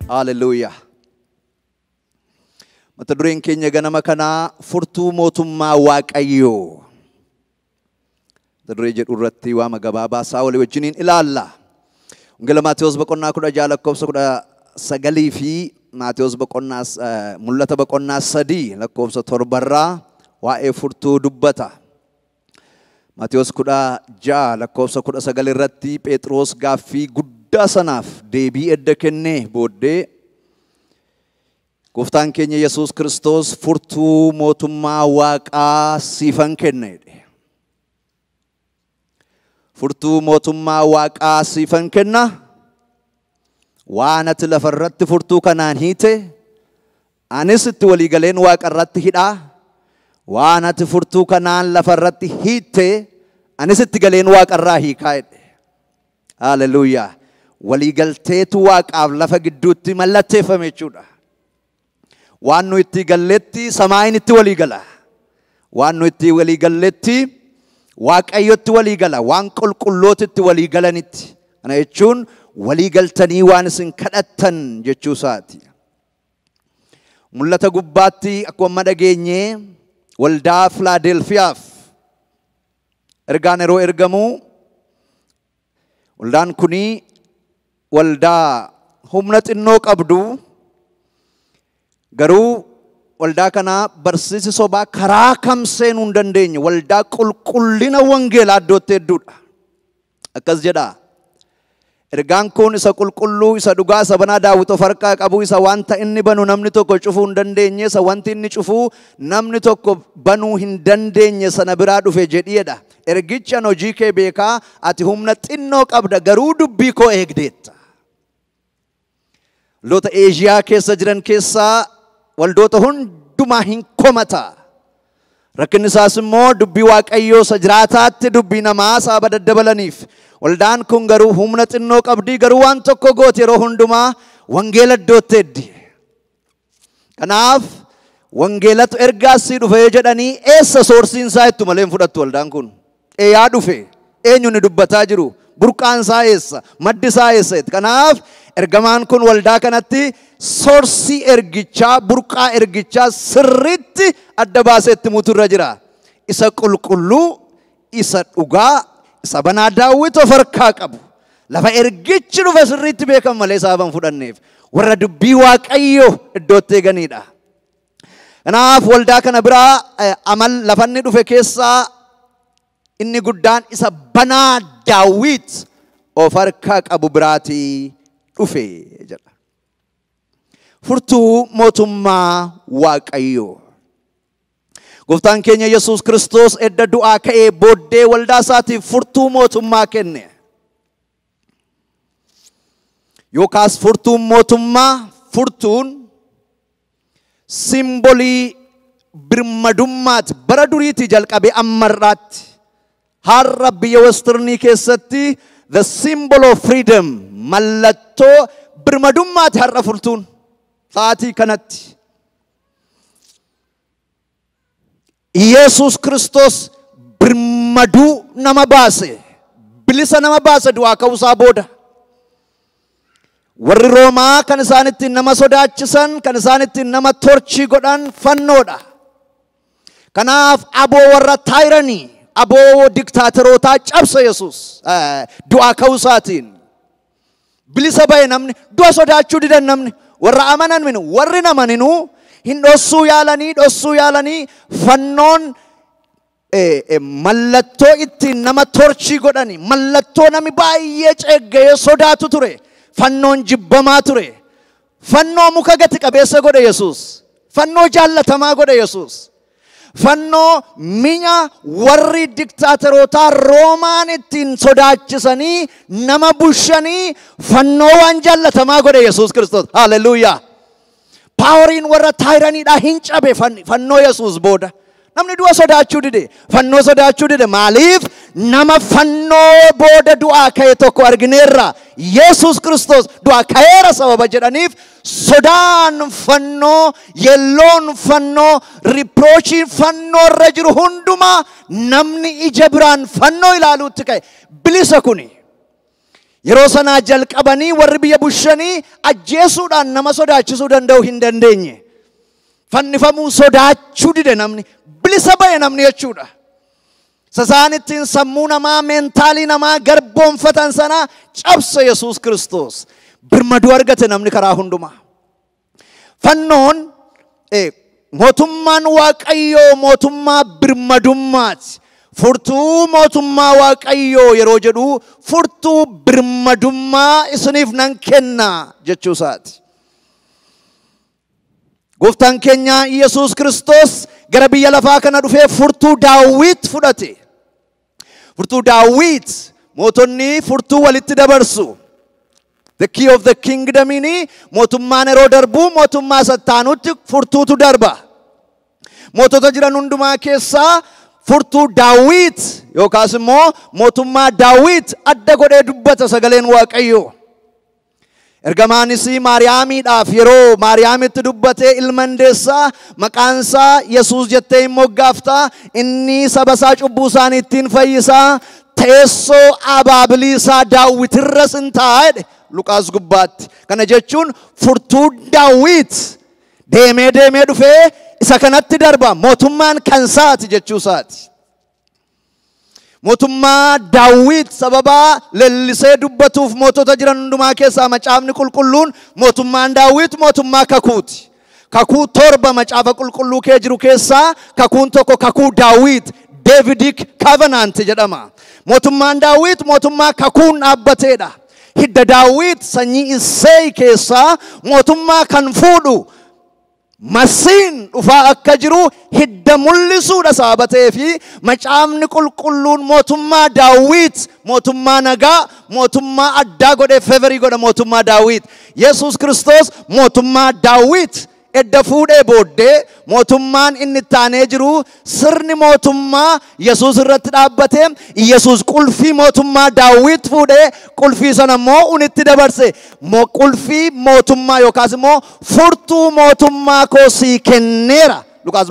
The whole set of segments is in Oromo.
Hallelujah. Mata dureen keenya ganama kana furtuu mootummaa Waaqayyoo. Mata duree jedhu irratti waa gabaabaa isaa walii wajjiniin ilaalla. Wangeela Maatewos boqonnaa 16 lakkoofsa 19 fi Maatewos boqonnaa mul'ata boqonnaa 3 lakkoofsa 7 irraa waa'ee furtuu dubbata. Maatewos 16 lakkoofsa 19 irratti Phexros gaaffii guddaa sanaaf deebii edda kennee booddee Gooftaan keenya Yesuus Kiristoos furtuu mootummaa Waaqaa siifan kenne. Furtuu mootummaa Waaqaa siifan kenna. Waan ati lafarratti furtuu kanaan hiite anis itti walii galeen Waaqa irratti hidhaa. Waan ati furtuu kanaan lafarratti hiite anis itti galeen Waaqa irraa hiikaa. Hallelujah. Walii galteetu Waaqaaf lafa gidduutti mallatteeffame jechuudha. Waan nu itti galletti samaayin itti walii gala. Waan nu itti walii galletti Waaqayyotti walii gala. Waan qulqullootitti walii galanitti. Kana jechuun walii galtanii waan isin kadhattan jechuu isaati. Mul'ata gubbaatti akkuma dhageenye waldaa Filaadelfiyaaf ergaan yeroo ergamu waldaan kuni waldaa humna xinnoo qabdu. Garuu waldaa kana barsiisi sobaa karaa kam seenuu hin dandeenye waldaa qulqullina wangeelaa iddootti hedduudha. Akkas jedha. Ergaan kun isa qulqulluu isa dhugaa isa banaa Daawit of harkaa qabu isa wanta inni banu namni tokko cufuu hin dandeenye isa wanti inni cufuu namni tokko banuu hin dandeenye sana biraa dhufe jedhiidha. Ergichaan hojii kee beekaa ati humna xinnoo qabda garuu dubbii koo eegdeetta. Waldoota Eeshiyaa keessa jiran keessaa waldoota hundumaa hin komata. Rakkinni isaas immoo dubbii Waaqayyoo isa jiraataatti dubbii namaa saba daddabalaniif. Waldaan kun garuu humna xinnoo qabdi garuu waan tokko goote yeroo hundumaa wangeela iddootti heddi. Kanaaf wangeelatu ergaa sii dhufe jedhanii eessa soorsiin isaa itti malee hin fudhattu waldaan kun. Eeyaa dhufe eenyu ni dubbataa jiru burqaan isaa eessa maddi isaa eessa. Kanaaf ergamaan kun waldaa kanatti soorsii ergichaa burqaa ergichaa sirriitti adda baasee itti mutu irra jira. Isa qulqulluu isa dhugaa isa banaa Daawit of harkaa qabu. Lafa ergichi dhufe sirriitti beekan malee saaban fudhanneef warra dubbii Waaqayyoo iddootti eeganidha. Kanaaf waldaa kana biraa amal lafanni dhufe keessaa inni guddaan isa banaa Daawit of harkaa qabu biraatii dhufe jedha. Furtuu mootummaa Waaqayyoo. Gooftaan keenya Yesuus Kiristoos edda du'aa ka'ee booddee waldaa isaatiif furtuu mootummaa kenne. Yookaas furtuun mootummaa furtuun simbolii birmadummaati. Bara duriitii jalqabee ammarraatti har'a biyya Westernii keessatti the symbol of freedom mallattoo birmadummaati har'a furtuun sa'aatii kanatti. Yesus Kristos birmaduu nama baase bilisa nama baase du'aa ka'uusaa booda. Warri Roomaa kan isaan ittiin nama sodaachisan kan isaan ittiin nama torchii godhan fannoodha. Kanaaf aboo warra taayiranii aboo diktaatorootaa cabse Yesus du'aa ka'uusaatiin. Bilisa ba'e namni du'a sodaachuu didan namni warra amanan minu warri namaninu hin dhossuu yaalanii fannoon mallattoo ittiin nama torchii godhani mallattoo nami baay'ee ceeggee sodaatu ture fannoon jibbamaa ture fannoo muka gati qabeessa godhe Yesus fannoo jaallatamaa godhe Yesus fannoo minya warri diktaatorootaa Roomaan ittiin sodaachisanii nama bushanii fannoo waan jaallatamaa godhe Yesuus Kiristoos. Hallelujah. Poweriin warra taayiraniidha hin cabe fannoo Yesuus booda. Namni du'a sodaachuu dide fannoo sodaachuu dide maaliif nama fannoo booda du'aa ka'e tokko argineerra. Yesuus Kiristoos du'aa ka'eera sababa jedhaniif sodaan fannoo yelloon fannoo riproochiin fannoo irra jiru hundumaa namni ija biraan fannoo ilaaluutti ka'e bilisa kuni. yeroo sanaa jalqabanii warri biyya bushanii ajjeesuudhaan nama sodaachisuu danda'u hin dandeenye. Fannifamuu sodaachuu dide namni, bilisa ba'e namni jechuudha. Sasaan ittiin sammuu namaa, meentaalii namaa garboomfatan sana cabse Yesuus Kiristoos. Birmaduu argate namni karaa hundumaa. Fannoon mootummaan Waaqayyoo mootummaa birmadummaati. Furtuu mootummaa Waaqayyoo yeroo jedhu furtuu birmadummaa isiniif nan kenna jechuu isaati. Gooftaan keenya Yesuus Kiristoos gara biyya lafaa kana dhufee furtuu Daawit fudhate. Furtuu Daawit mootonni furtuu walitti dabarsu. The key of the kingdom ini mootummaan yeroo darbu mootummaa sattaanutti furtuutu darba. Mootota jiran hundumaa keessaa furtuu Daawit yookaas immoo mootummaa Daawit adda godhee dubbata sagaleen Waaqayyoo. Ergamaanis Maariyaamiidhaaf yeroo Maariyaamitti dubbatee ilma deessaa maqaan isaa Yesuus jettee hin moggaafta, inni saba isaa cubbuu isaanii ittiin fayyisaa, teessoo abaabilii isaa Daawitirra sin taa'e Luqaas gubbaatti. Kana jechuun furtuu Daawit deemee dhufee isa kanatti darba, mootummaan kan isaati jechuu isaati. Mootummaa Daawit sababa lellisee dubbatuuf mootota jiran hundumaa keessaa macaafni qulqulluun mootummaan Daawit mootummaa kakuuti. Kakuu torba macaafa qulqulluu kee jiru keessaa kakuun tokko kakuu Daawit, Davidic Covenant jedhama. Mootummaan Daawit mootummaa kakuun dhaabbateedha. Hidda Daawit sanyii Isseey keessaa mootummaa kan fuudhu Masiin dhufaa akka jiru hidda mul'isuudha sababatee fi macaafni qulqulluun mootummaa Daawit mootummaa nagaa, mootummaa addaa godhee favorii godha mootummaa Daawit. Yesuus Kiristoos mootummaa Daawit edda fuudhee booddee mootummaan inni taanee jiru sirni mootummaa Yesuus irratti dhaabbatee Yesuus qulfii mootummaa Daawit fuudhee qulfii sana immoo unitti dabarse. Qulfii mootummaa yookaas immoo furtuu mootummaa koo sii kenneera. Luqaas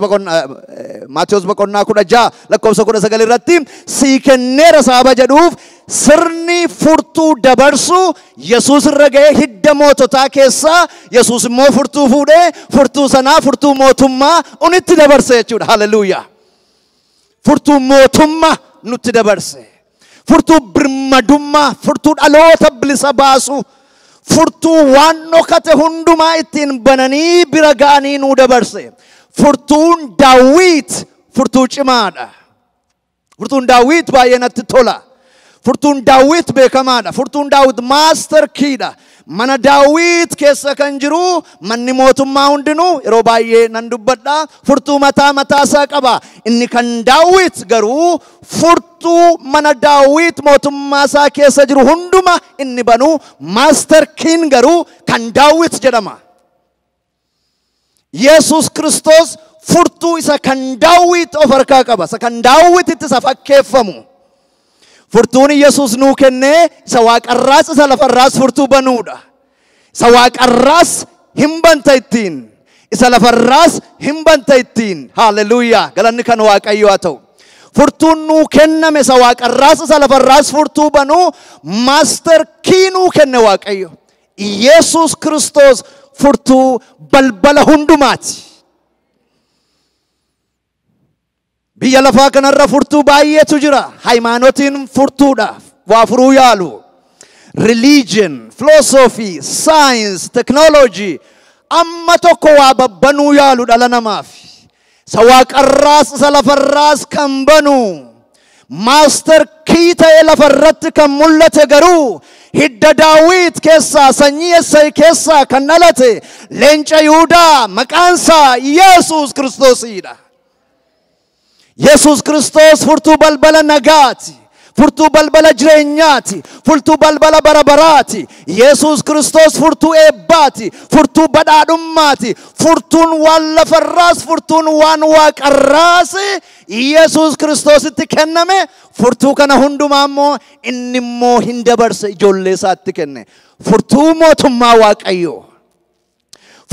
Maatiyos boqonnaa 16 lakkoofsa 19 irratti sii kenneera sababa jedhuuf sirni furtuu dabarsu Yesuus irra ga'ee hidda moototaa keessaa Yesuus immoo furtuu fuudhee furtuu sanaa furtuu mootummaa unitti dabarse jechuudha. Haleluuyaa. Furtuu mootummaa nutti dabarse. Furtuu birmadummaa, furtuu dhaloota bilisa baasu, furtuu waan dhokate hundumaa ittiin bananii bira ga'anii nuu dabarse. Furtuun Daawit furtuu cimaadha. Furtuun Daawit baay'ee natti tola. Furtuun Daawit beekamaadha. Furtuun Daawit master kiidha. Mana Daawit keessa kan jiru manni mootummaa hundinuu yeroo baay'ee nan dubbadha furtuu mataa isaa qaba. Inni kan Daawit garuu furtuu mana Daawit mootummaa isaa keessa jiru hunduma inni banu master kiin garuu kan Daawit jedhama. Yesuus Kiristoos furtuu isa kan Daawit of harkaa qaba. Isa kan Daawititti isa fakkeeffamu. Furtuun Yesuus nuu kennee isa waaqarraas isa lafarraas furtuu banuudha. Isa waaqarraas hin banta ittiin. Isa lafarraas hin banta ittiin. Haleluuyaa. Galanni kan Waaqayyoo haa ta'u. Furtuun nuu kenname isa waaqarraas isa lafarraas furtuu banuu master kii nuu kenne Waaqayyo. Yesuus Kiristoos furtuu balbala hundumaati. Biyya lafaa kanarra furtuu baay'eetu jira. Hayimaanotiin furtuudhaaf waa furuu yaalu. Religion, philosophy, science, technology amma tokko waa babbanuu yaalu dhala namaaf. Isa waaqarraas isa lafarraas kan banu master kii ta'e lafarratti kan mul'ate garuu hidda Daawit keessaa sanyii Isseey keessaa kan dhalate leenca Yihuudaa maqaan isaa Yesuus Kiristoosidha. Yesuus Kiristoos furtuu balbala nagaati. Furtuu balbala jireenyaati. Furtuu balbala barabaraati. Yesuus Kiristoos furtuu eebbaati. Furtuu badhaadhummaati. Furtuun waan lafarraas furtuun waan waaqarraas Yesuus Kiristoositti kenname. Furtuu kana hundumaa immoo inni immoo hin dabarse ijoollee isaatti kenne. Furtuu mootummaa Waaqayyoo.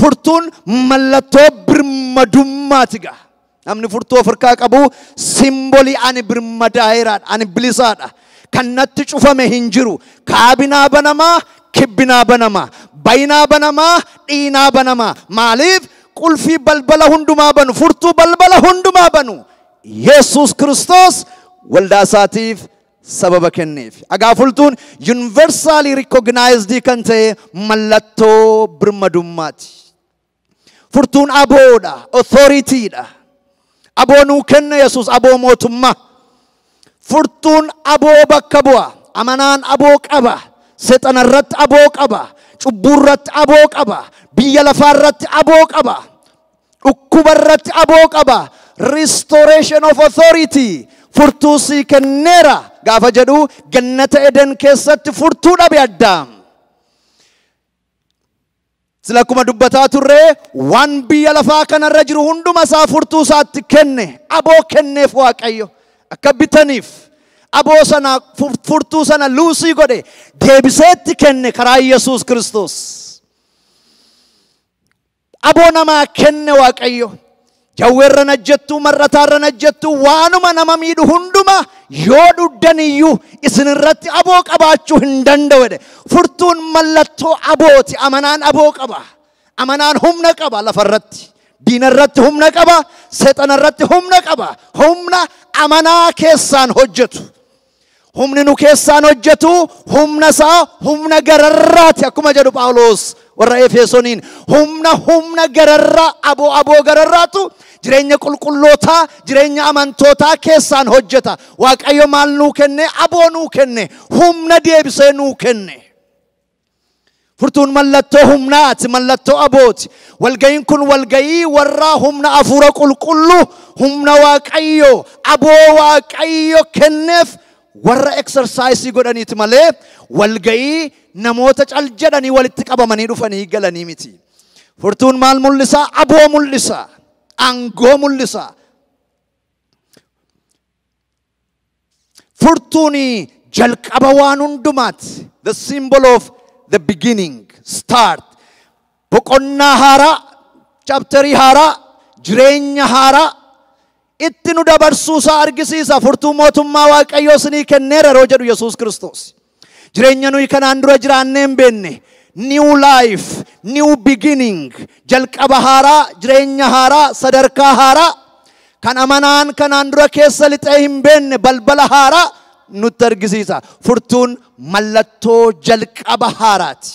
Furtuun mallattoo birmadummaati gaa. Namni furtuu of harkaa qabu simbolii ani birmadaa'eeraadha, ani bilisaadha. kannatti cufame hin jiru. Kaabinaa banamaa, kibbinaa banamaa, bayinaa banamaa, dhiinaa banamaa. Maaliif? Qulfii balbala hundumaa banu, furtuu balbala hundumaa banu Yesus Kristos waldaa isaatiif sababa kenneef. Agaafultuun universally recognized kan ta'e mallattoo birmadummaati. Furtuun aboodha, authorityidha. Aboo nuu kenne Yesus, aboo mootummaa. Furtuun aboo bakka bu'a. Amanaan aboo qaba. Seexana irratti aboo qaba. Cubbuu irratti aboo qaba. Biyya lafaa irratti aboo qaba. Dhukkuba irratti aboo qaba. Restoration of authority. Furtuu sii kenneera gaafa jedhu gannata Eden keessatti furtuu dhabe Addaam. Sila akkuma dubbataa turre waan biyya lafaa kanarra jiru hunduma isaa furtuu isaatti kenne. Aboo kenneef Waaqayyo akka bitaniif. Aboo sana furtuu sana luusii godhe deebiseetti kenne karaa Yesus Kristos. Aboo namaa kenne Waaqayyo. Jawweerra najjettu, marrataarra najjettu, waanuma nama miidhu hunduma yoo dhuddaniyyu isin irratti aboo qabaachuu hin danda'u. Furtuun mallattoo abooti. Amanaan aboo qaba. Amanaan humna qaba lafarratti. Diina irratti humna qaba. Seexana irratti humna qaba. Humna amanaa keessaan hojjetu. Humni nu keessaan hojjetu humna isaa humna gararraati akkuma jedhu Phaawulos warra Efesoniin. Humna gararraa aboo gararraatu jireenya qulqullootaa, jireenya amantootaa keessaan hojjeta. Waaqayyo maal nuu kenne? Aboo nuu kenne. Humna deebisee nuu kenne. Furtuun mallattoo humnaati, mallattoo abooti. Walga'iin kun walga'ii warra humna hafuura qulqulluu, humna Waaqayyo, aboo Waaqayyo kenneef warra exercise godhaniiti malee walga'ii namoota cal jedhanii walitti qabamanii dhufanii galanii miti. Furtuun maal mul'isa? Aboo mul'isa. Aangoo mul'isa. Furtuuni jalqaba waan hundumaati. The symbol of the beginning, start. Boqonnaa haaraa, chapterii haaraa, jireenya haaraa itti nu dabarsuusaa argisiisa. Furtuu mootummaa Waaqayyoo isinii kenneera yeroo jedhu Yesus Kristos. Jireenya nuyi kanaan dura jiraannee hin beekne. New life, new beginning. Jalqaba haaraa, jireenya haaraa, sadarkaa haaraa. Kan amanaan kanaan dura keessa lixee hin beekne balbala haaraa nutti argisiisa. Furtuun mallattoo jalqaba haaraati.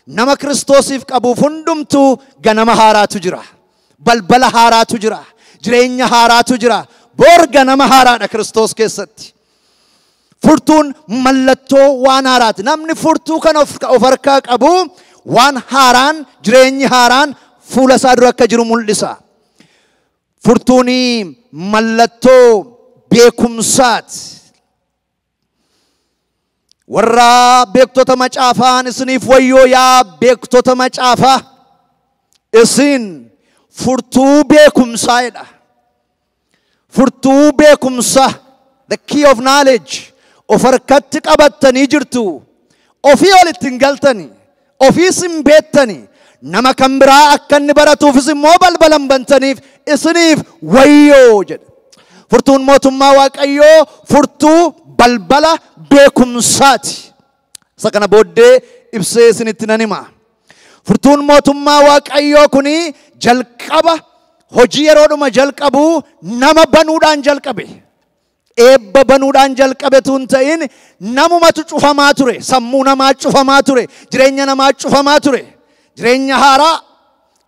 Nama Kiristoosiif qabuuf hundumtuu ganama haaraatu jira. Balbala haaraatu jira. Jireenya haaraatu jira. Bor ganama haaraadha Kiristoos keessatti. Furtuun mallattoo waan haaraati. Namni furtuu kan of harkaa qabu waan haaraan, jireenyi haaraan fuula isaa dura akka jiru mul'isa. Furtuuni mallattoo beekumsaati. Warra beektota macaafaan isiniif wayyoo yaa beektota macaafaa. Isin furtuu beekumsaadha. Furtuu beekumsa. The key of knowledge. Of harkatti qabattanii jirtu. Ofii olitti hin galtanii. Ofiis hin beektanii. Nama kan biraa akka inni baratuufis immoo balbalan bantaniif isiniif wayyoo jedha. Furtuun mootummaa Waaqayyoo furtuu balbala beekumsaati. Isa kana booddee ibsee isinitti nan hima. Furtuun mootummaa Waaqayyoo kuni jalqaba hojii yeroodhuma jalqabu nama banuudhaan jalqabe. Eebba banuudhaan jalqabe tun ta'in namumatu cufamaa ture. Sammuu namaa cufamaa ture. Jireenya namaa cufamaa ture. Jireenya haaraa,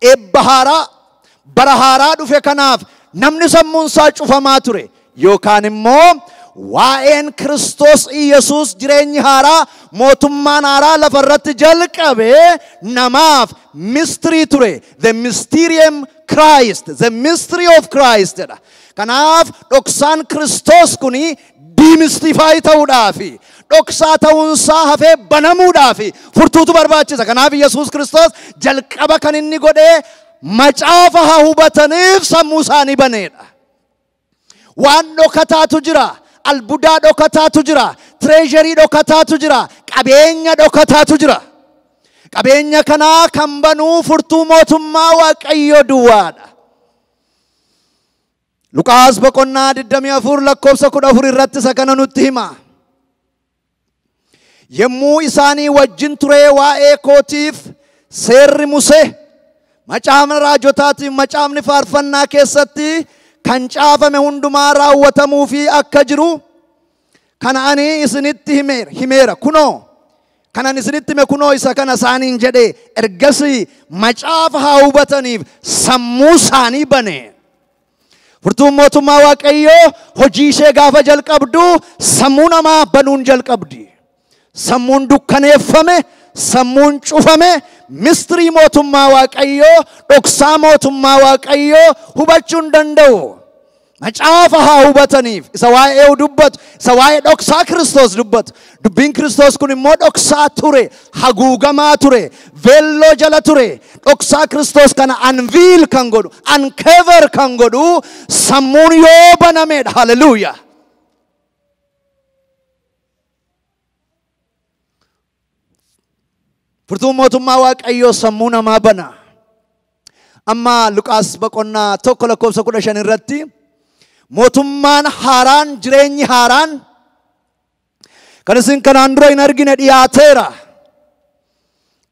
eebba haaraa, bara haaraa dhufe kanaaf namni sammuun isaa cufamaa ture. Yookaan immoo waa'een Kiristoos Iyesuus jireenyi haaraa, mootummaan haaraa lafarratti jalqabe namaaf mystery ture. The mysterium Christ, the mystery of Christ. Kanaaf dhoksaan Kiristoos kuni demystify ta'uudhaafi dhoksaa ta'uunsaa hafee banamuudhaafi furtuutu barbaachisa. Kanaaf Yesus Kiristoos jalqaba kan inni godhee macaafa haa hubataniif sammuu isaanii baneedha. Waan dhokataatu jira. Albuudaa dhokataatu jira. Treasury dhokataatu jira. Qabeenya dhokataatu jira. Qabeenya kanaa kan banuu furtuu mootummaa Waaqayyoo duwwaadha. Luqaas boqonnaa 24 lakkoofsa 14 irratti isa kana nutti hima. Yemmuu isaanii wajjin ture waa'ee kootiif seerri Musee macaafni raajotaatiif macaafni faarfannaa keessatti kan caafame hundumaa raawwatamuu fi akka jiru kana ani isinitti himeera kunoo kanan isinitti hime kunoo isa kana isaaniin jedhe ergasii macaafa haa hubataniif sammuu isaanii bane. Furtuun mootummaa Waaqayyoo hojii ishee gaafa jalqabdu sammuu namaa banuun jalqabdi. Sammuun dukkaneeffame, sammuun cufame, mistirii mootummaa Waaqayyoo, dhoksaa mootummaa Waaqayyoo hubachuu hin danda'u. Macaafa haa hubataniif isa waa'ee dubbatu, isa waa'ee dhoksaa Kiristoos dubbatu. Dubbiin Kiristoos kun immoo dhoksaa ture, haguugamaa ture, veelloo jala ture. Dhoksaa Kiristoos kana unveil kan godhu, uncover kan godhu sammuun yoo banamedha. Hallelujah. Furtuun mootummaa Waaqayyoo sammuu namaa bana. Amma Luqaas boqonnaa 1:15 irratti mootummaan haaraan jireenyi haaraan kan isin kanaan dura hin argine dhiyaateera.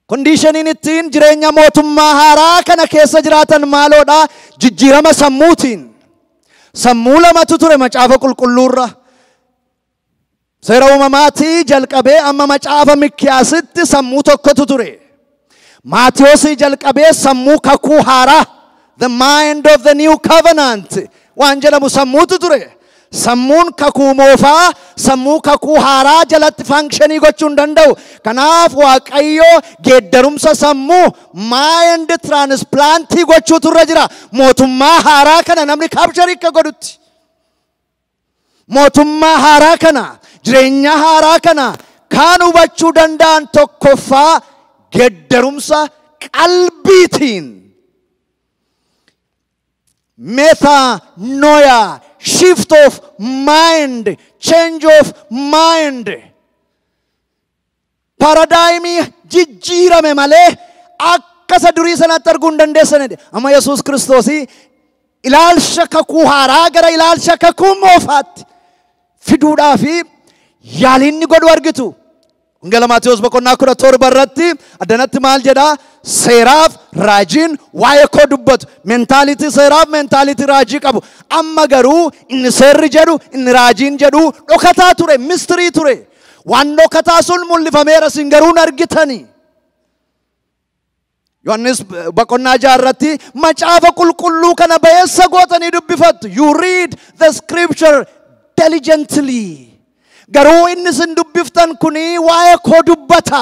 Kondiishaniin ittiin jireenya mootummaa haaraa kana keessa jiraatan maaloodha? Jijjiirama sammuutiin. Sammuu lamatu ture macaafa qulqulluurra. Seera uumamaatii jalqabee amma macaafa Mikiyaasitti sammuu tokkotu ture. Maatiyoosii jalqabee sammuu kakuu haaraa, the mind of the new covenant waan jedhamu sammuutu ture. Sammuun kakuu moofaa, sammuu kakuu haaraa jalatti funkshinii gochuu hin danda'u. Kanaaf Waaqayyo geeddarumsa sammuu mind transplantii gochuutu irra jira. Mootummaa haaraa kana namni capture akka godhutti. Mootummaa haaraa kana, jireenya haaraa kana kan hubachuu danda'an tokkoffaa geeddarumsa qalbiitiin. Metanoia, shift of mind, change of mind. Paradigmii jijjiirame malee akka isa durii sanatti arguu hin dandeessanidha. Amma Yesuus Kiristoos ilaalcha kakuu haaraa gara ilaalcha kakuu moofaatti fiduudhaaf yaaliin godhu argitu. Wangeela Maatiyos boqonnaa 17 irratti addanatti maal jedha? Seeraaf raajiin waa'ee koo dubbatu. Mentaalitii seeraaf mentaalitii raajii qabu. Amma garuu inni seerri jedhu inni raajiin jedhu dhokataa ture, mistirii ture. Waan dhokataa sun mul'ifameera isin garuu hin argitani. Yohannis boqonnaa 6 irratti macaafa qulqulluu kana bayeessa gootanii dubbifattu. You read the scripture diligently. Garuu inni isin dubbiftan kuni waa'ee koo dubbata.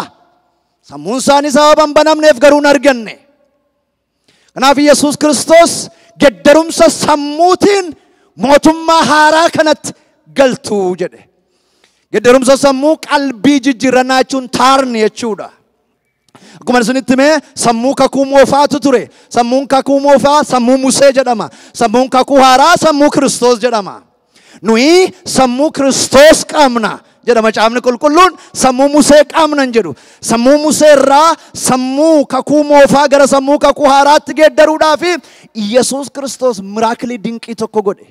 Sammuun isaanii sababan banamneef garuu hin arganne. Kanaaf Yesuus Kiristoos geeddarumsa sammuutiin mootummaa haaraa kanatti galtuu jedhe. Geeddarumsa sammuu qalbii jijjiirannaa jechuun taarni jechuudha. Akkuma isinitti hime sammuu kakuu moofaatu ture. Sammuun kakuu moofaa sammuu Musee jedhama. Sammuun kakuu haaraa sammuu Kiristoos jedhama. Nuyi sammuu Kiristoos qabna jedha macaafni qulqulluun, sammuu Musee qabna jedhu. Sammuu Musee irraa sammuu kakuu moofaa gara sammuu kakuu haaraatti geeddaruudhaaf Yesuus Kiristoos miraakilii dinqii tokko godhe.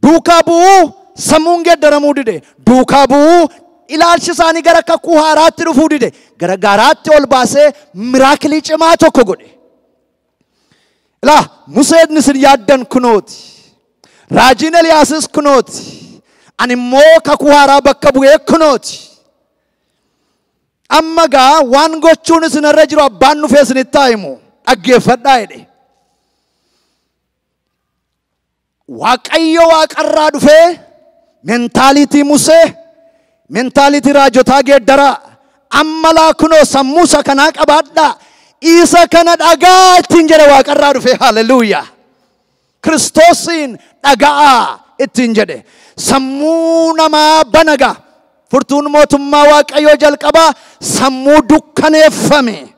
Duukaa bu'uu sammuun geeddaramuu dide. Duukaa bu'uu ilaalchi isaanii gara kakuu haaraatti dhufuu dide. Gara gaaraatti ol baasee miraakilii cimaa tokko godhe. Ilaa Museen isin yaaddan kunooti. Raajiin Eliyaasis kunooti. Ani immoo kakuu haaraa bakka bu'ee kunooti. Amma gaa waan gochuun isin irra jiru abbaan dhufee isinitti himu dhaggeeffadhaa jedhe. Waaqayyo waaqarraa dhufee mentaalitii Musee, mentaalitii raajotaa geeddaraa. Amma laa kunoo sammuu isa kanaa qabaadhaa. Isa kana dhagaa ittiin jedhe waaqarraa dhufee. Hallelujah. Kiristoosiin dhagaa ittiin jedhe. Sammuu namaa banaga. Furtuun mootummaa Waaqayyoo jalqabaa sammuu dukkaneeffame,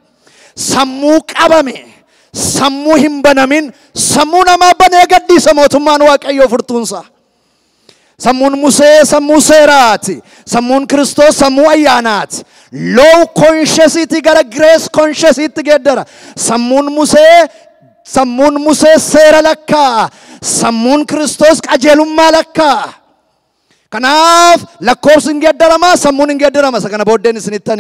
sammuu qabame, sammuu hin banamin, sammuu namaa banee gadhiisa mootummaan Waaqayyoo furtuunsa. Sammuun Musee sammuu seeraati. Sammuun Kiristoos sammuu ayyaanaati. Low consciousity gara grace consciousity geeddara. Sammuun Musee seera lakkaa. Sammuun Kiristoos qajeelummaa lakkaa. Kanaaf lakkoofsi hin geeddarama, sammuun hin geeddarama. Isa kana booddeen isinitti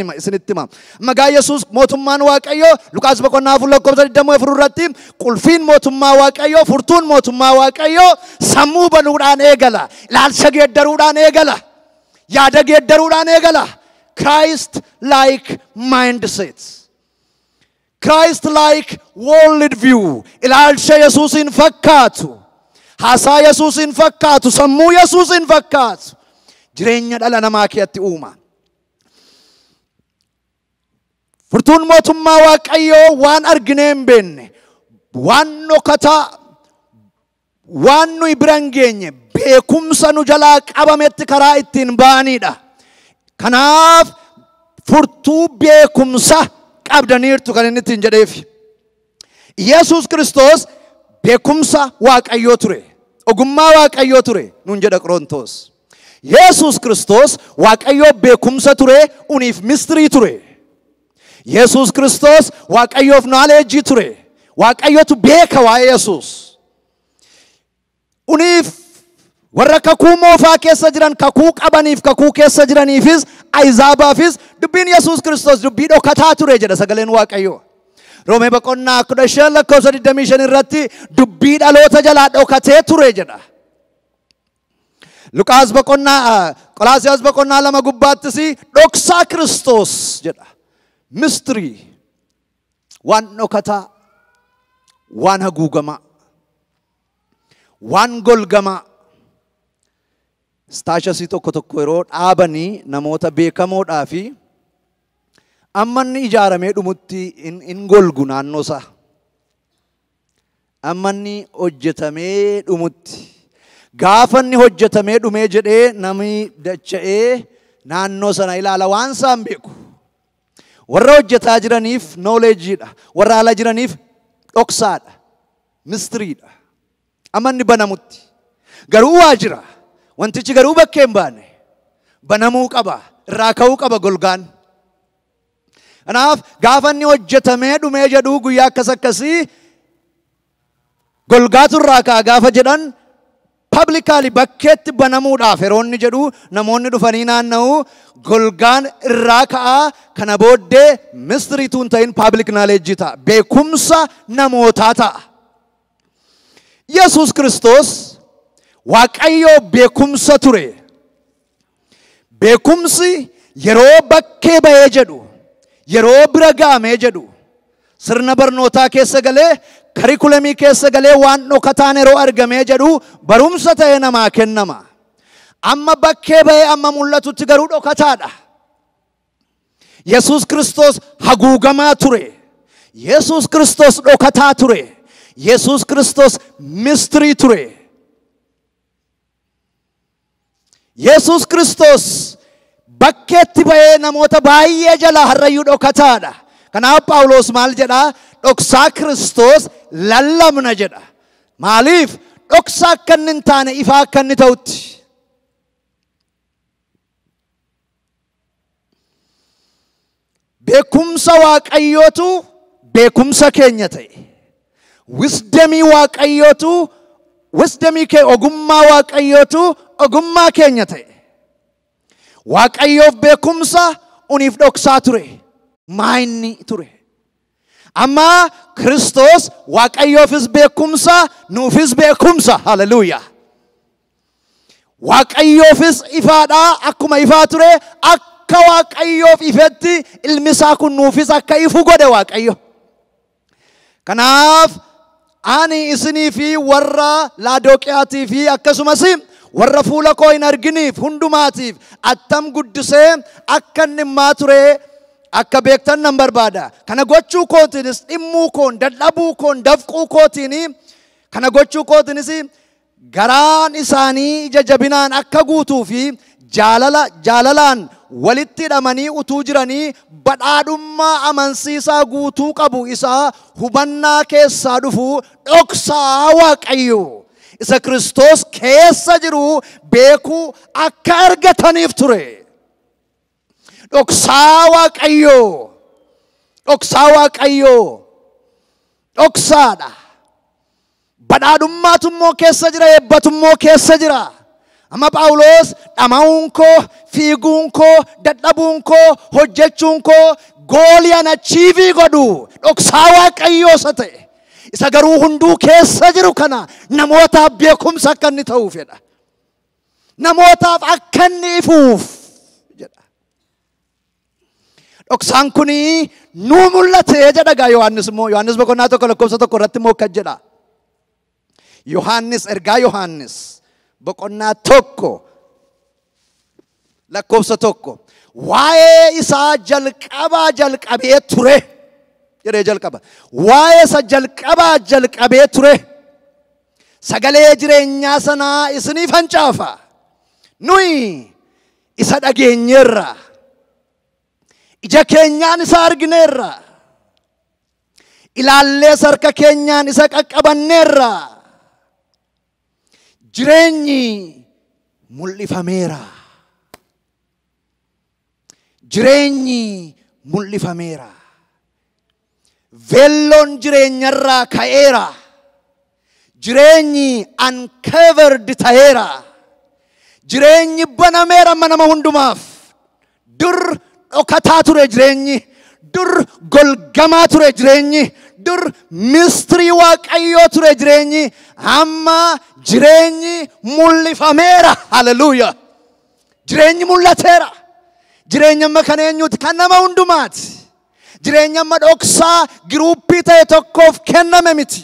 hima. Maqaa Yesuus mootummaan Waaqayyoo Luqaas boqonnaa 4 lakkoofsa 24 irratti qulfiin mootummaa Waaqayyoo, furtuun mootummaa Waaqayyoo sammuu banuudhaan eegala. Ilaalcha geeddaruudhaan eegala. Yaada geeddaruudhaan eegala. Christ like mindset. Christ like world view. Ilaalcha Yesuusin fakkaatu. Haasaa Yesuusin fakkaatu. Sammuu Yesuusin fakkaatu. Jireenya dhala namaa keessatti uuma. Furtuun mootummaa Waaqayyoo waan arginee hin beekne, waan dhokataa, waan nuyi bira hin geenye, beekumsa nu jalaa qabametti karaa ittiin ba'anidha. Kanaaf furtuu beekumsa qabdaniirtu kan inni ittiin jedheef. Yesuus Kiristoos beekumsa Waaqayyoo ture. Ogummaa Waaqayyoo ture nuun jedha Qorontos. Yesuus Kiristoos Waaqayyoo beekumsa ture, uniif mistirii ture. Yesuus Kiristoos Waaqayyoof knowledge ture. Waaqayyootu beeka waa'ee Yesuus. Uniif warra kakuu moofaa keessa jiran, kakuu qabaniif, kakuu keessa jiraniifis, Ayizaabaafis dubbiin Yesuus Kiristoos dubbii dhokataa ture jedha sagaleen Waaqayyoo. Roomee boqonnaa 15 lakkoofsa 25 irratti dubbii dhaloota jalaa dhokatee ture jedha. Qolaasiyaas boqonnaa 2 gubbaattis dhoksaa Kiristoos jedha. Mystery. Waan dhokataa, waan haguugamaa, waan golgamaa. Staashasii tokko tokko yeroo dhaabanii namoota beekamoodhaa fi amma inni ijaaramee dhumutti in golgu naannoo isaa. Amma inni hojjetamee dhumutti. Gaafa inni hojjetamee dhumee jedhee namni dacha'ee naannoo sana ilaala waan isaan beeku. Warra hojjetaa jiraniif knowledgeedha. Warra ala jiraniif dhoksaadha. Mistiriidha. Amma inni banamutti. Garuu waa jira. Wantichi garuu bakkee hin baane. Banamuu qaba. Irraa ka'uu qaba golgaan. Kanaaf gaafa inni hojjetamee dhumee jedhu guyyaa akkasii golgaatu irraa ka'a gaafa jedhan publicly bakkeetti banamuudhaaf yeroo inni jedhu namoonni dhufanii naanna'u golgaan irraa ka'a. Kana booddee mistiriituu hin ta'in public knowledge ta'a. Beekumsa namootaa ta'a. Yesuus Kiristoos Waaqayyoo beekumsa ture. Beekumsi yeroo bakkee ba'ee jedhu, yeroo bira ga'amee jedhu, sirna barnootaa keessa galee, karikulamii keessa galee waan dhokataan yeroo argamee jedhu barumsa ta'ee namaa kennama. Amma bakkee ba'ee amma mul'atutti garuu dhokataadha. Yesuus Kiristoos haguugamaa ture. Yesuus Kiristoos dhokataa ture. Yesuus Kiristoos mistirii ture. Yesuus Kiristoos bakkeetti ba'ee namoota baay'ee jalaa harrayyuu dhokataadha. Kanaaf Phaawulos maal jedhaa? Dhoksaa Kiristoos lallabna jedha. Maaliif? Dhoksaa akka inni hin taane ifaa akka inni ta'utti. Beekumsa Waaqayyootu beekumsa keenya ta'e. Wisdamii Waaqayyootu wisdamii kee ogummaa Waaqayyootu ogummaa keenya ta'e. Waaqayyoof beekumsa uniif dhoksaa ture. Maayinni ture. Amma Kiristoos Waaqayyoofis beekumsa, nuufis beekumsa. Hallelujah. Waaqayyoofis ifaadhaa akkuma ifaa ture, akka Waaqayyoof ifetti ilmi isaa kun nuufis akka ifu godhe Waaqayyo. Kanaaf ani isinii fi warra Laadooqiyaatii fi akkasumas warra fuula koo hin arginiif hundumaatiif attam guddisee akka inni himaa ture akka beektan nan barbaada. Kana gochuu kootiinis dhimmuu koon, dadhabuu koon, dafquu kootiin kana gochuu kootiinis garaan isaanii ija jabinaan akka guutuu fi jaalalaan walitti hidhamanii utuu jiranii badhaadhummaa amansiisaa guutuu qabu isaa hubannaa keessaa dhufu dhoksaa Waaqayyoo isa Kiristoos keessa jiru beekuu akka argataniif ture. Dhoksaa Waaqayyoo. Dhoksaa Waaqayyoo. Dhoksaadha. Badhaadhummaatu immoo keessa jira, eebbatummoo keessa jira. Amma Phaawulos dhama'uun koo, fiiguun koo, dadhabuun koo, hojjechuun koo goolii ana achiivii godhu dhoksaa Waaqayyoo isa ta'e. Isa garuu hunduu keessa jiru kana namootaaf beekumsa akka inni ta'uu fedha. Namootaaf akka inni ifuuf jedha. Dhoksaan kuni nuu mul'atee jedha gaa Yohaannis immoo. Yohaannis boqonnaa tokko lakkoofsa tokko irratti immoo akkas jedha. Yohaannis ergaa Yohaannis boqonnaa tokko lakkoofsa tokko waa'ee isaa jalqabee ture jedhee jalqaba. Waa'ee isa jalqabee ture sagalee jireenyaa sanaa isiniif hancaafa. Nuyi isa dhageenyeerra, ija keenyaan isa argineerra, ilaallee harka keenyaan isa qaqqabanneerra. Jireenyi mul'ifameera. Jireenyi mul'ifameera. Veelloon jireenyarraa ka'eera. Jireenyi uncovered ta'eera. Jireenyi banameera nama hundumaaf. Dur dhokataa ture jireenyi. Dur golgamaa ture jireenyi. Dur mistirii Waaqayyoo ture jireenyi. Amma jireenyi mul'ifameera. Hallelujah. Jireenyi mul'ateera. Jireenya amma kan eenyuuti? Kan nama hundumaati. Jireenya amma dhoksaa giruuppii ta'e tokkoof kenname miti.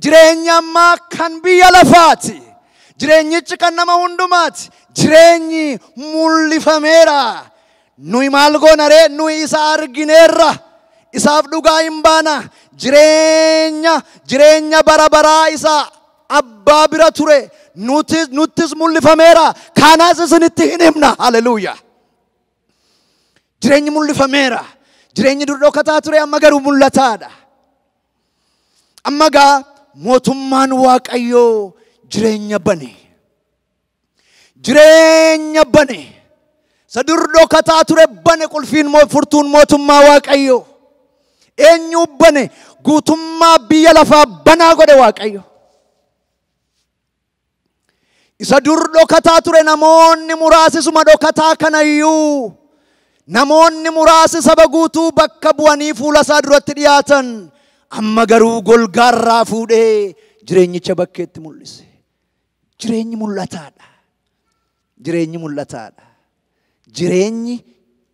Jireenya amma kan biyya lafaati. Jireenyichi kan nama hundumaati. Jireenyi mul'ifameera. Nuyi maal goona ree? Nuyi isa argineerra. Isaaf dhugaa hin baana. Jireenya bara baraa isa abbaa bira ture. Nuttis mul'ifameera. Kanaas isinitti hin himna. Hallelujah. Jireenyi mul'ifameera. Jireenyi dur dhokataa ture amma garuu mul'ataadha. Amma gaa mootummaan Waaqayyoo jireenya bane. Jireenya bane. Isa dur dhokataa ture bane qulfiin furtuun mootummaa Waaqayyoo. Eenyu bane? Guutummaa biyya lafaa banaa godhe Waaqayyo. Isa dur dhokataa ture namoonni muraasisuma dhokataa kanayyuu namoonni muraasi saba guutuu bakka bu'anii fuula isaa duratti dhiyaatan. Amma garuu golgaarraa fuudhee jireenyicha bakkeetti mul'ise. Jireenyi mul'ataadha. Jireenyi mul'ataadha. Jireenyi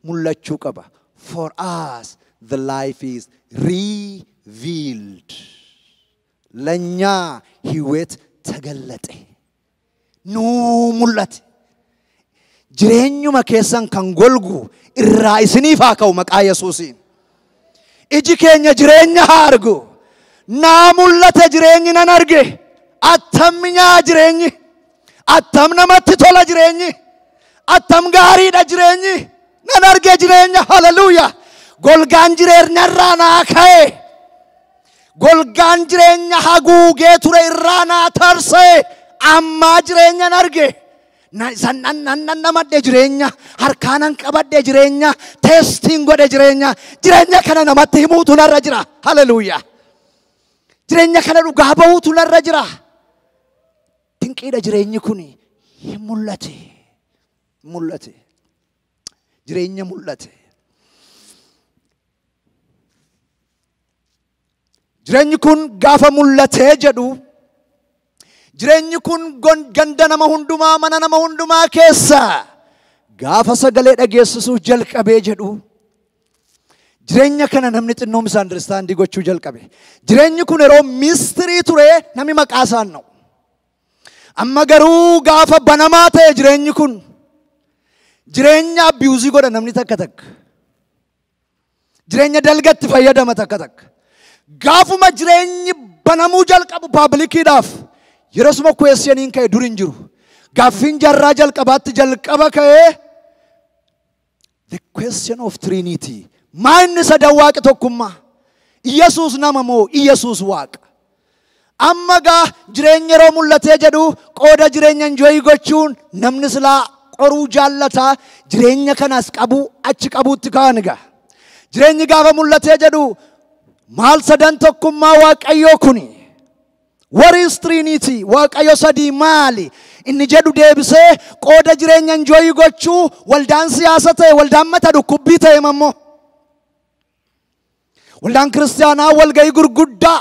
mul'achuu qaba. For us the life is revealed. ለኛ ህይወት ተገለጠ። ኑ ሙላት jireenyuma keessan kan golgu irraa isiniif haa ka'u maqaa Yesuusiin. Iji keenya jireenya haa argu. Naa mul'ate jireenyi nan arge. Attam minyaa jireenyi. Attam namatti tola jireenyi. Attam gaariidha jireenyi. Nan arge jireenya. Hallelujah. Golgaan jireenyarraa naa ka'e. Golgaan jireenya haguugee ture irraa naa tarsa'e. Amma jireenya nan arge. Namadde jireenya harkaanan qabadde jireenya testiin godhe jireenya jireenya kana namatti himuutu narra jira. Hallelujah. Jireenya kana dhugaa bahuutu narra jira. Dinqiidha jireenyi kun mul'ate. Jireenya mul'ate. Jireenyi kun gaafa mul'atee jedhu jireenyi kun ganda nama hundumaa mana nama hundumaa keessa gaafa sagalee dhageessisuu jalqabee jedhu jireenya kana namni xinnoo misunderstand gochuu jalqabe. Jireenyi kun yeroo mistirii ture namni maqaa isaan na'u. Amma garuu gaafa banamaa ta'e jireenyi kun jireenya abiyuuzii godha namni takka. Jireenya dalgatti fayyadama takka. Gaafuma jireenyi banamuu jalqabu paablikiidhaaf yerosuma kweessiyaniin ka'e dur hin jiru. Gaaffiin jarraa jalqabaatti jalqaba ka'e the question of Trinity. Maanni sadan waaqa tokkummaa. Iyesuus nama moo Iyesuus waaqa. Amma gaa jireenya yeroo mul'atee jedhu qooda jireenya enjoy gochuun namni silaa qoruu jaallata. Jireenya kanas qabu achi qabuutti kaan gaa. Jireenyi gaafa mul'atee jedhu maal sadan tokkummaa Waaqayyoo kuni. What is Trinity? Waaqayyo sadii maali? Inni jedhu deebisee qooda jireenya enjoy gochuu waldaan siyaasa ta'e waldaan mata dhukkubbii ta'e mammoo. Waldaan kiristaanaa walgahii gurguddaa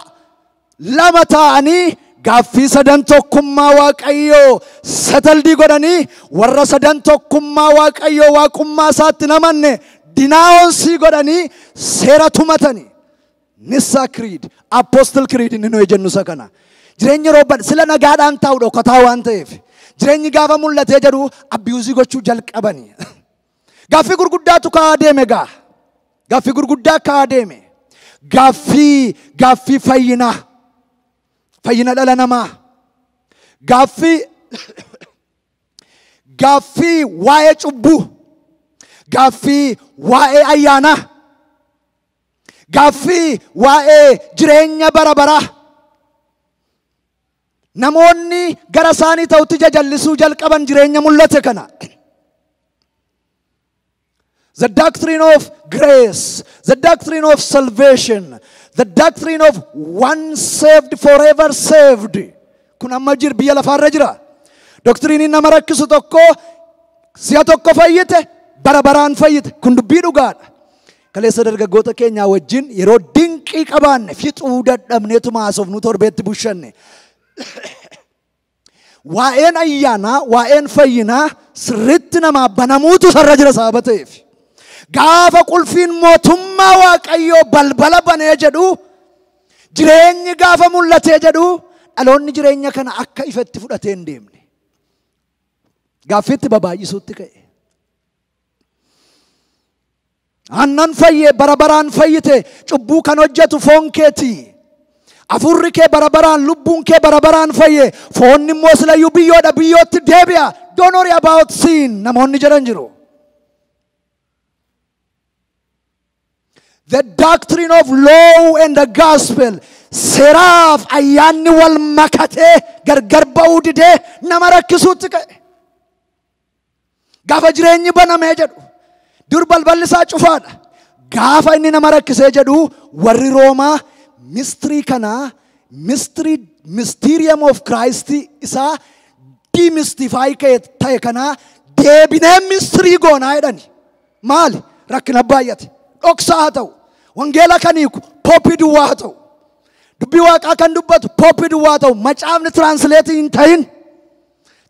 lama ta'anii gaaffii sadan tokkummaa waaqayyoo sataldii godhanii warra sadan tokkummaa waaqayyoo waaqummaa isaatti namanne dinaawonsii godhanii seera tumatanii. Nissa Creed, Apostle Creed inni nuyi jennu isa kana. Jireenya roobban sila nagaadhaan taa'u dhokataa waan ta'eef jireenyi gaafa mul'atee jedhu abiyuuzii gochuu jalqabanii. Gaaffii gurguddaatu ka'aa deeme gaa. Gaaffii gurguddaa ka'aa deeme. Gaaffii fayyina dhala namaa. Gaaffii waa'ee cubbuu. Gaaffii waa'ee ayyaanaa. Gaaffii waa'ee jireenya bara baraa. Namoonni gara isaanii ta'utti jajallisuu jalqaban jireenya mul'ate kana. The doctrine of grace, the doctrine of salvation, the doctrine of one saved forever saved. Kun amma biyya lafaarra jira. Doktriiniin nama rakkisu tokko si'a tokko fayyite bara baraan fayyite. Kun dubbii dhugaadha. Kaleessa dargaggoota keenyaa wajjin yeroo dinqii qabaanne fixuu dadhabneetuma haasofnu torbeetti bushanne. Waa'een ayyaanaa, waa'een fayyinaa sirriitti namaa banamuutu sarara jira sababa ta'eef. Gaafa qulfiin mootummaa waaqayyoo balbala banee jedhu jireenyi gaafa mul'atee jedhu dhaloonni jireenya kana akka ifatti fudhatee hin deemne. Gaaffiitti babaay'isuutti ka'e. Aannan fayyee bara baraan fayyite cubbuu kan hojjetu foon keetii. Afurri kee bara baraan lubbuun kee bara baraan fayyee foonni immoo silayyuu biyyoodha biyyootti deebi'a. Don't worry about sin. Namoonni jedhan jiru. The doctrine of law and the gospel. Seeraaf ayyaanni wal makatee gargar ba'uu didee nama rakkisuutti ka'e. Gaafa jireenyi banamee jedhu dur balballi isaa cufaadha. Gaafa inni nama rakkisee jedhu warri Roomaa mystery kana mysterium of Christ isa demystify ta'e kana deebinee mystery goonaa jedhani. Maali? Rakkina baay'ate. Dhoksaa haa ta'u. Wangeela kaniiku poppii duwwaa haa ta'u. Dubbii waaqaa kan dubbatu poppii duwwaa haa ta'u. Macaafni translate hin ta'in.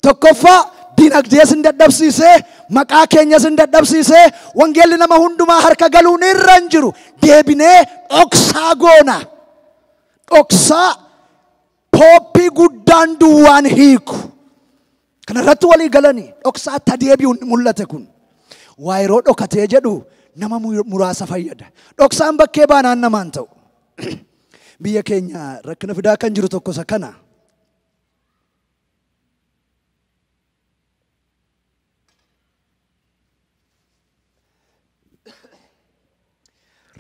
Tokkoffaa dinagdee sin dadhabsiisee maqaa keenya sin dadhabsiisee wangeelli nama hundumaa harka galuun irra hin jiru. Deebinee dhoksaa goona. Dhoksaa poppii guddaan duwwaan hiiku. Kana irratti walii galanii dhoksaa tadeebi'uun mul'ate kun. Waa yeroo dhokatee jedhu nama muraasa fayyada. Dhoksaan bakkee baanaan namaan ta'u. Biyya keenya rakkina fidaa kan jiru tokko isa kana.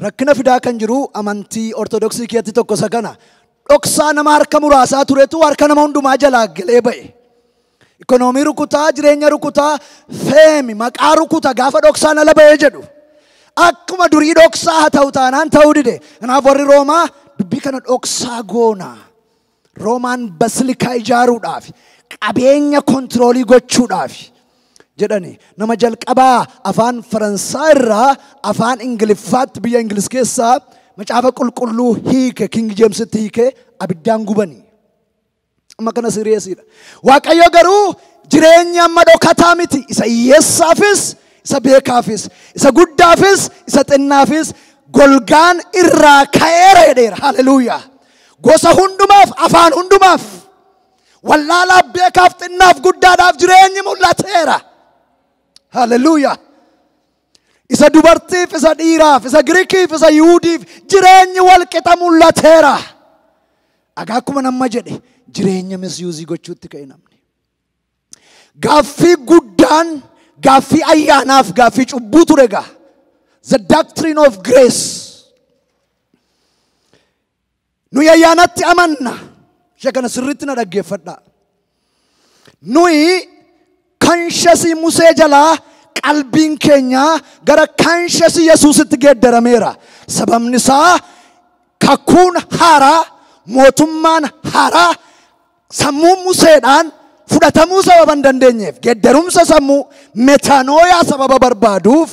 Rakkina fidaa kan jiru amantii ortodoksii keessatti tokko isa kana. Dhoksaa nama harka muraasaa turetu harka nama hundumaa jalaa galee ba'e. Ikonoomii rukutaa, jireenya rukutaa, feemi, maqaa rukutaa gaafa dhoksaan ala ba'ee jedhu. Akkuma durii dhoksaa haa ta'u taanaan ta'uu dide. Kanaaf warri Roomaa dubbii kana dhoksaa goona. Roomaan basilikaa ijaaruudhaaf, qabeenya kontiroolii gochuudhaaf jedhani. Nama jalqabaa afaan Faransaa irraa afaan Ingiliffaatti biyya Ingilis keessaa macaafa qulqulluu hiike King Jamesitti hiike abiddaan gubani. Amma kana siriyeesiidha. Waaqayyo garuu jireenya amma dhokataa miti. Isa hiyyeessaafis isa beekaafis, isa guddaafis, isa xinnaafis golgaan irraa ka'eera jedheera. Haleluuyaa. Gosa hundumaaf, afaan hundumaaf, wallaalaaf, beekaaf, xinnaaf, guddaadhaaf jireenyi mul'ateera. Haleluuyaa. Isa dubartiif, isa dhiiraaf, isa Giriikiif, isa Yihuudiif jireenyi wal qixa mul'ateera. Agaa akkuma nama jedhe jireenya misyuuzii gochuutti ka'e namni. Gaaffii guddaan gaaffii ayyaanaaf gaaffii cubbuu ture gaa. The doctrine of grace. Nuyi ayyaanatti amanna. Ishee kana sirriitti na dhaggeeffadhaa. Nuyi kanshasii Musee jalaa qalbiin keenya gara kanshasii Yesuusitti geeddarameera. Sababni isaa kakuun haaraa, mootummaan haaraa, sammuu Museedhaan fudhatamuu sababa hin dandeenyeef geeddarumsa sammuu meetaanooyaa sababa barbaaduuf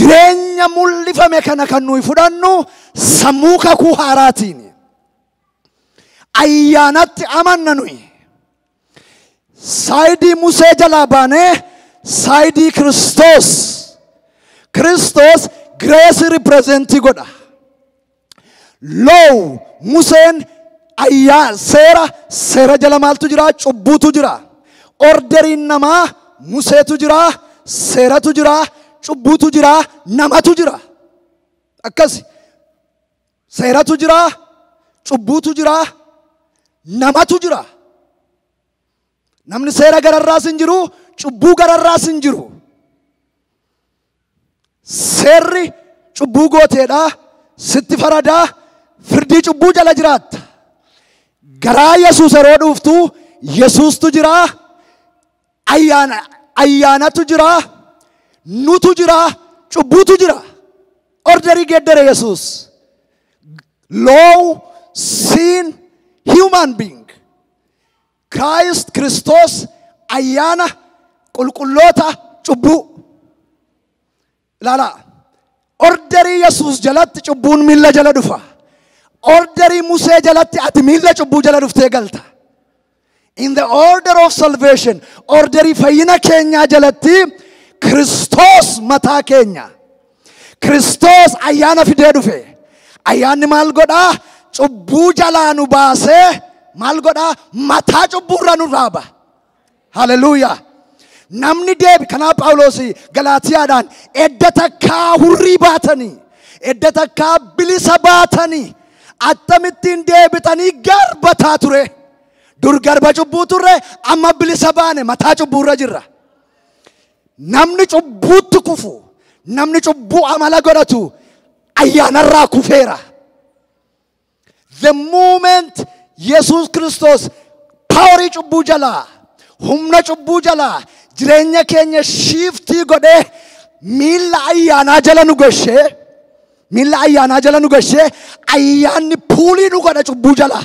jireenya mul'ifame kana kan nuyi fudhannu sammuu kakuu haaraatiin ayyaanatti amanna nuyi saayidii Musee jalaa baanee saayidii Kiristoos Grace representii godha. Law Museen seera jala maaltu jira? Cubbuutu jira. Orderiin namaa Museetu jira, seeratu jira, cubbuutu jira, namatu jira. Akkasi seeratu jira, cubbuutu jira, namatu jira. Namni seera gararraas hin jiru, cubbuu gararraas hin jiru. Seerri cubbuu gooteedha, sitti faradaa, firdii cubbuu jala jiraatta. Garaa Yesuus yeroo dhuftu Yesuustu jira, ayyaanatu jira, nutu jira, cubbuutu jira. Orderii geeddare Yesuus. Law, sin, human being. Kiristoos ayyaana qulqulloota cubbuu. Ilaala. Orderii Yesuus jalatti cubbuun miilla jala dhufa. Orderii Musee jalatti ati miilla cubbuu jala dhuftee galta. In the order of salvation, orderii fayyina keenyaa jalatti Kiristoos mataa keenya. Kiristoos ayyaana fidee dhufe. Ayyaanni maal godhaa? Cubbuu jalaa nu baasee maal godhaa? Mataa cubbuurra nu raaba. Hallelujah. Namni deebi kanaa Phaawulos Galaatiyaadhaan edda takkaa hurrii baatanii, edda takkaa bilisa baatanii, attamittiin deebitanii garbataa ture. Dur garba cubbuu turre, amma bilisa baane mataa cubbuurra jirra. Namni cubbuutti kufu, namni cubbuu amala godhatu ayyaanarraa kufeera. The moment Yesuus Kiristoos paawarii cubbuu jalaa, humna cubbuu jalaa, jireenya keenya shiiftii godhee miilla ayyaanaa jala nu gashee, ayyaanni puulii nu godha cubbuu jala.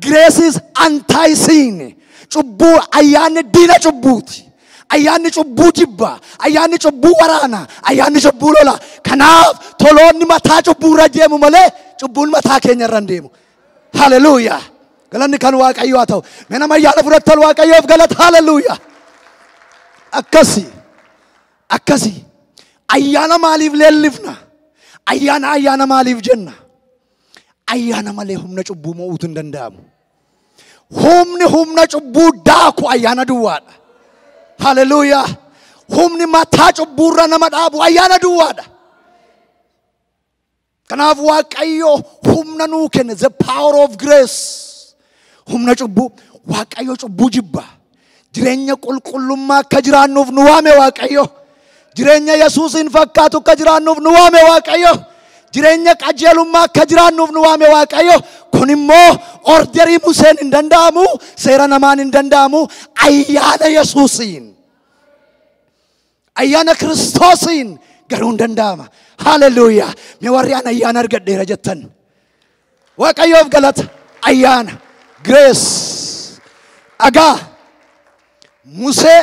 Grace is anti-sin. Cubbuu ayyaanni diina cubbuuti. Ayyaanni cubbuu jibba, ayyaanni cubbuu waraana, ayyaanni cubbuu lola. Kanaaf toloonni mataa cubbuurra deemu malee cubbuun mataa keenya irra hin deemu. Hallelujah. Galanni kan Waaqayyoo haa ta'u. Mee nama ayyaana fudhattan Waaqayyoof galata. Hallelujah. Akkasi ayyaana maaliif leellifna? Ayyaana maaliif jenna? Ayyaana malee humna cubbuu mo'uutu hin danda'amu. Humna cubbuu daaku ayyaana duwwaadha. Hallelujah. Humni mataa cubbuurra nama dhaabu ayyaana duwwaadha. Kanaaf Waaqayyo humna nuu kenne, the power of grace. Humna cubbuu, Waaqayyo cubbuu jibba. Jireenya qulqullummaa akka jiraannuuf nu waame Waaqayyo. Jireenya Yesuusin fakkaatu akka jiraannuuf nu waame Waaqayyo. Jireenya qajeelummaa akka jiraannuuf nu waame Waaqayyo. Kun immoo orderii Museen hin danda'amu, seera namaan hin danda'amu, ayyaana Yesuusiin, ayyaana Kiristoosiin garuu hin danda'ama. Hallelujah. Mee warri aan ayyaana argadheera jettan Waaqayyoof galata. Ayyaana, grace. Agaa Musee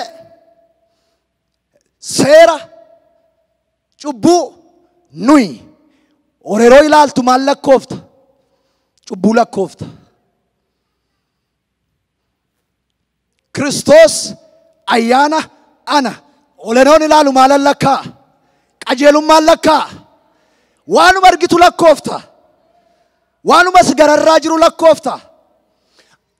seera cubbuu nuyi oreroo ilaaltu maal lakkoofta? Cubbuu lakkoofta. Kiristoos ayyaana ana oleroon ilaalu maalan lakkaa? Qajeelummaan lakkaa? Waanuma argitu lakkoofta. Waanuma si gararraa jiru lakkoofta.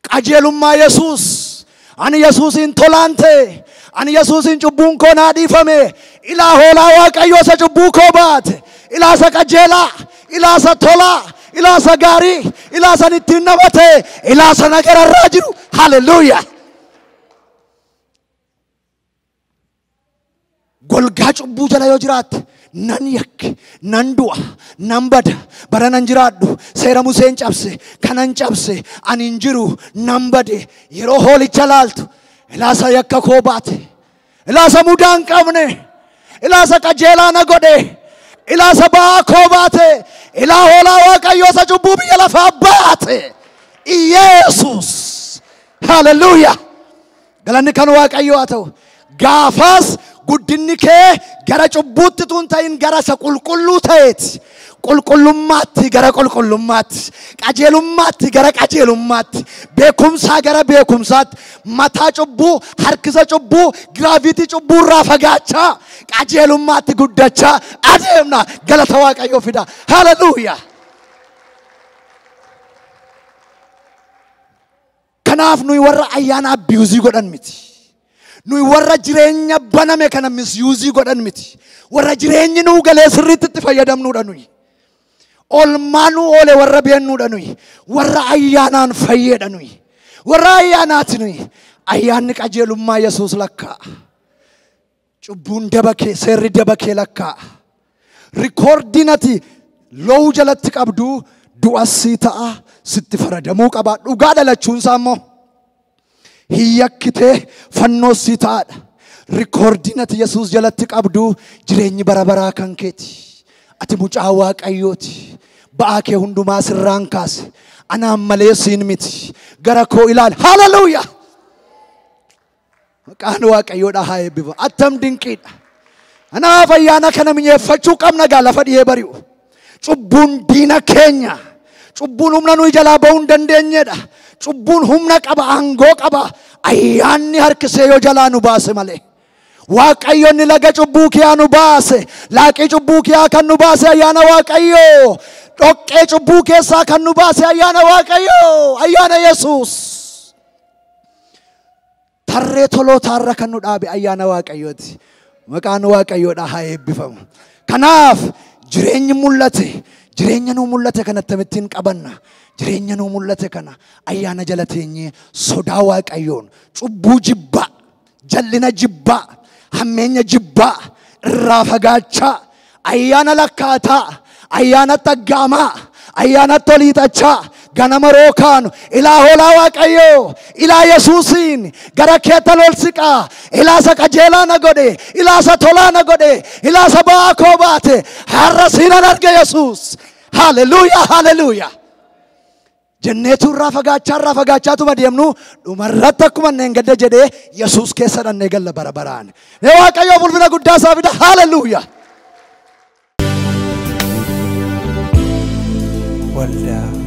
Qajeelummaa Yesuus. Ani Yesuusin tolaan ta'e, ani Yesuusin cubbuun koo naa dhiifame. Ilaa hoolaa Waaqayyoo isa cubbuu koo baate, ilaa isa qajeelaa, ilaa isa tolaa, ilaa isa gaarii, ilaa isa ittiin nama ta'e, ilaa isa nagararraa jiru. Hallelujah. Golgaa cubbuu jala yoo jiraatte nan yakke, nan du'a, nan bada, bara nan jiraadhu, seera Museen cabse, kanan cabse, ani hin jiru, nan bade. Yeroo hoolicha laaltu, ilaasa yakka koo baate, ilaasa mudaa hin qabne, ilaasa qajeelaa na godhe, ilaasa ba'aa koo baate, ilaa hoolaa Waaqayyoo isa cubbuu biyya lafaa baate. ኢየሱስ ሃሌሉያ galanni kan waaqayyo haa ta'u gaafas guddinni kee gara cubbuutti tun ta'in gara isa qulqulluu ta'eeti qulqullummaatti gara qulqullummaatti qajeelummaatti gara qajeelummaatti beekumsaa gara beekumsaatti mataa cubbuu harkisa cubbuu giraavitii cubbuu irraa fagaachaa qajeelummaatti guddachaa adeemna galata waaqayyoo fida haleluuyaa kanaaf nuyi warra ayyaana abiyuuzii godhan miti nuyi warra jireenya baname kana misyuuzii godhan miti warra jireenyi nuu galee sirriitti itti fayyadamnuudha nuyi olmaanu ole warra beennuudha nuyi warra ayyaanaan fayyedha nuyi warra ayyaanaati nuyi ayyaanni qajeelummaa Yesuus lakkaa cubbuun dabakee seerri dabakee lakkaa rikoordinati loo jalatti qabdu du'asii ta'a sitti faradamuu qaba dhugaa dhalachuun isaa immoo hiyakkitee fannoo sii ta'aadha rikoordinati Yesuus jalatti qabdu jireenyi bara baraa kan keeti ati mucaa waaqayyooti ba'aa kee hundumaa sirraan kaase anaan malee siin miti gara koo ilaali haleluuyaa maqaan waaqayyoodha haa eebbifamu attam dinqiidha anaaf ayyaana kana mi'eeffachuu qabna gaa lafa dhiyee bari'u cubbuun diina keenya cubbuun humna nuyi jalaa ba'uu hin dandeenyedha cubbuun humna qaba aangoo qaba ayyaanni harkisee yoo jalaa nu baase malee waaqayyoonni laga cubbuu kee nu baase laaqii cubbuu kee kan nu baase ayyaana waaqayyoo dhoqqee cubbuu keessaa kan nu baase ayyaana waaqayyoo ayyaana Yesuus tarree tolootaarra kan nu dhaabe ayyaana waaqayyooti maqaan waaqayyoodha haa eebbifamu kanaaf jireenyi mul'ate jireenya nuu mul'ate kana tamittiin qabanna jireenya nuu mul'ate kana ayyaana jala teenyee sodaa waaqayyoon cubbuu jibba jallina jibba hammeenya jibba irraa fagaachaa ayyaana lakkaataa ayyaana taggaamaa ayyaana toliixachaa ganama rookaanu ilaa hoolaa waaqayyoo ilaa Yesuusiin gara keetta lolsiqaa ilaa isa qajeelaa na godhe ilaa isa tolaa na godhe ilaa isa ba'aa koo baate har'a siinan arge Yesuus haleluuyaa haleluuyaa jenneetu irraa fagaachaatu badeemnu dhumarratti akkuma neen gadda jedhee Yesuus keessa dhannee galla bara baraan mee waaqayyoo ulfina guddaa isaa fida haleluuyaa waldaa